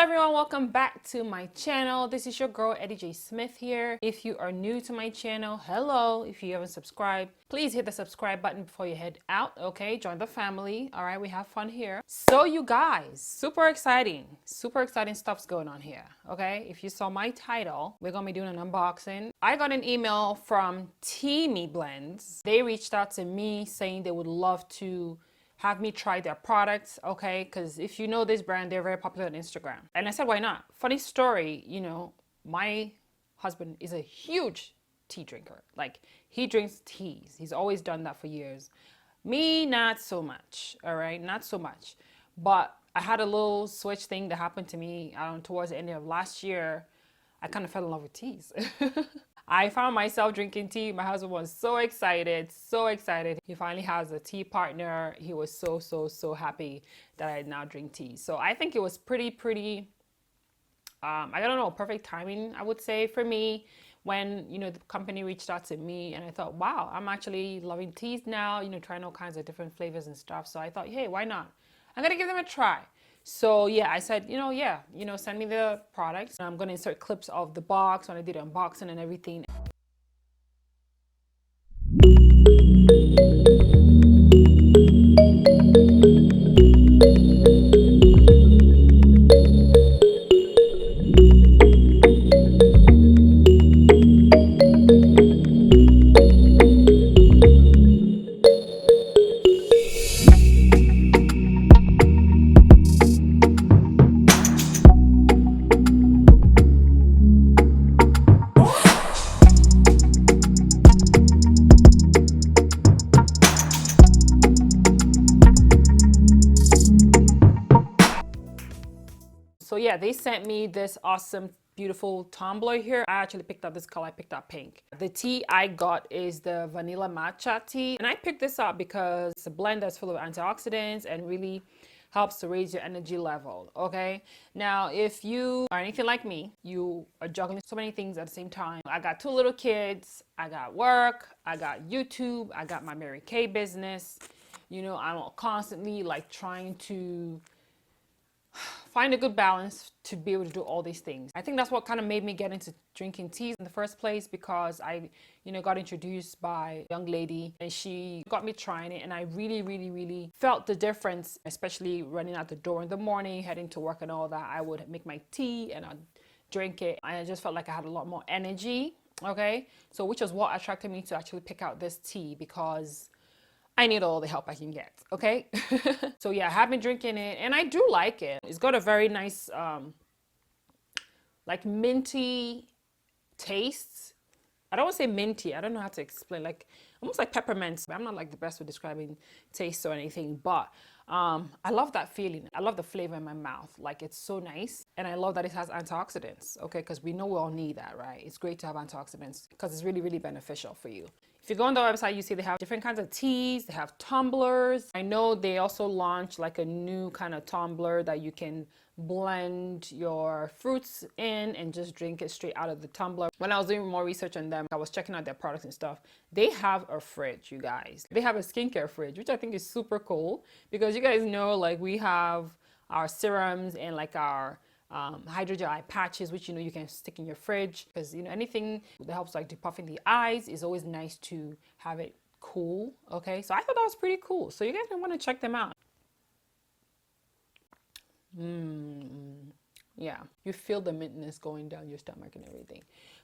everyone, welcome back to my channel. This is your girl Eddie J Smith here. If you are new to my channel, hello. If you haven't subscribed, please hit the subscribe button before you head out. Okay, join the family. All right, we have fun here. So you guys, super exciting stuff's going on here. Okay, if you saw my title, we're gonna be doing an unboxing. I got an email from Teamiblends. They reached out to me saying they would love to have me try their products, okay? Because if you know this brand, they're very popular on Instagram. And I said, why not? Funny story, my husband is a huge tea drinker. Like, he drinks teas. He's always done that for years. Me, not so much, all right? Not so much. But I had a little switch thing that happened to me towards the end of last year. I kind of fell in love with teas. I found myself drinking tea. My husband was so excited, so excited. He finally has a tea partner. He was so happy that I now drink tea. So I think it was pretty, I don't know, perfect timing, I would say, for me when, the company reached out to me and I thought, wow, I'm actually loving teas now, trying all kinds of different flavors and stuff. So I thought, hey, why not? I'm going to give them a try. So yeah, I said, send me the products. I'm going to insert clips of the box when I did unboxing and everything. So yeah, they sent me this awesome, beautiful tumbler here. I actually picked up this color. I picked up pink. The tea I got is the vanilla matcha tea. And I picked this up because it's a blend that's full of antioxidants and really helps to raise your energy level, okay? Now, if you are anything like me, you are juggling so many things at the same time. I got 2 little kids, I got work, I got YouTube, I got my Mary Kay business. I'm constantly like trying to find a good balance to be able to do all these things. I think that's what kind of made me get into drinking teas in the first place, because I, got introduced by a young lady and she got me trying it, and I really felt the difference, especially running out the door in the morning, heading to work and all that. I would make my tea and I'd drink it, and I just felt like I had a lot more energy, okay? So which is what attracted me to actually pick out this tea, because I need all the help I can get, okay? So yeah, I have been drinking it and I do like it. It's got a very nice, like minty taste. I don't want to say minty. I don't know how to explain. Like almost like peppermint. I'm not like the best with describing taste or anything, but I love that feeling. I love the flavor in my mouth. Like, it's so nice. And I love that it has antioxidants, okay? Because we know we all need that, right? It's great to have antioxidants because it's really beneficial for you. If you go on the website, you see they have different kinds of teas. They have tumblers. I know they also launched like a new kind of tumbler that you can blend your fruits in and just drink it straight out of the tumbler. When I was doing more research on them, I was checking out their products and stuff. They have a fridge, you guys. They have a skincare fridge, which I think is super cool, because you guys know, like, we have our serums and like our hydrogel eye patches, which you can stick in your fridge, because anything that helps like depuffing the eyes is always nice to have it cool, okay? So I thought that was pretty cool. So you guys might want to check them out. Yeah, you feel the mintness going down your stomach and everything.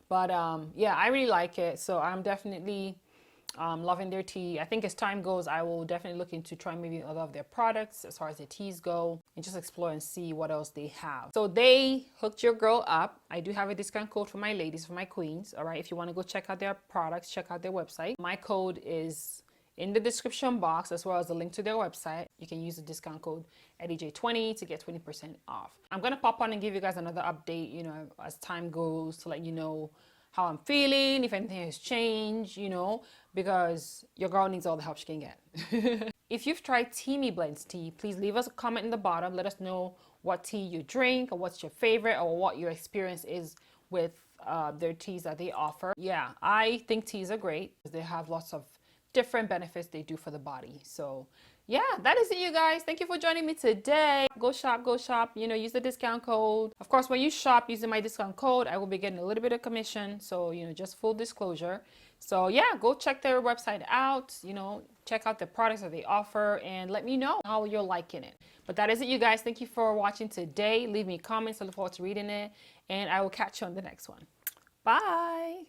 But yeah, I really like it. So I'm definitely loving their tea. I think as time goes, I will definitely look into trying maybe other of their products as far as their teas go, and just explore and see what else they have. So they hooked your girl up. I do have a discount code for my ladies, for my queens. All right, if you want to go check out their products, check out their website. My code is in the description box, as well as the link to their website. You can use the discount code EddieJ20 to get 20% off. I'm gonna pop on and give you guys another update, as time goes, to let you know how I'm feeling, if anything has changed, because your girl needs all the help she can get. If you've tried Teamiblends tea, please leave us a comment in the bottom. Let us know what tea you drink, or what's your favorite, or what your experience is with their teas that they offer. Yeah, I think teas are great because they have lots of different benefits they do for the body. So yeah, that is it, you guys. Thank you for joining me today. Go shop, you know, use the discount code. Of course, when you shop using my discount code, I will be getting a little bit of commission. So, you know, just full disclosure. So yeah, go check their website out, you know, check out the products that they offer and let me know how you're liking it. But that is it, you guys. Thank you for watching today. Leave me comments. I look forward to reading it, and I will catch you on the next one. Bye.